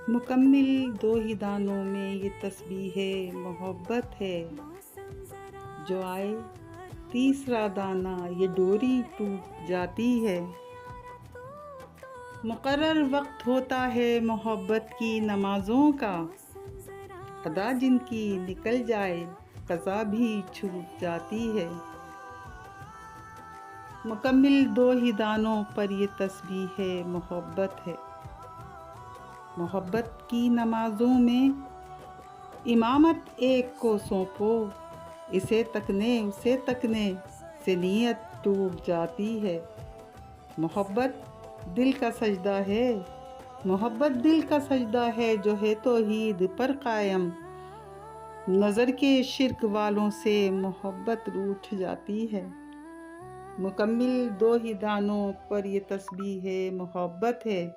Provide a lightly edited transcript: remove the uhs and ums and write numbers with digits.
مکمل دو ہی دانوں میں یہ تسبیح محبت ہے، جو آئے تیسرا دانہ یہ ڈوری ٹوٹ جاتی ہے۔ مقرر وقت ہوتا ہے محبت کی نمازوں کا، ادا جن کی نکل جائے قضا بھی چھوٹ جاتی ہے۔ مکمل دو ہی دانوں پر یہ تسبیح محبت ہے۔ محبت کی نمازوں میں امامت ایک کو سونپو، اسے تکنے اسے تکنے سے نیت ٹوٹ جاتی ہے۔ محبت دل کا سجدہ ہے، محبت دل کا سجدہ ہے جو ہے توحید پر قائم۔ نظر کے شرک والوں سے محبت روٹھ جاتی ہے۔ مکمل دو ہی دانوں پر یہ تسبیح محبت ہے۔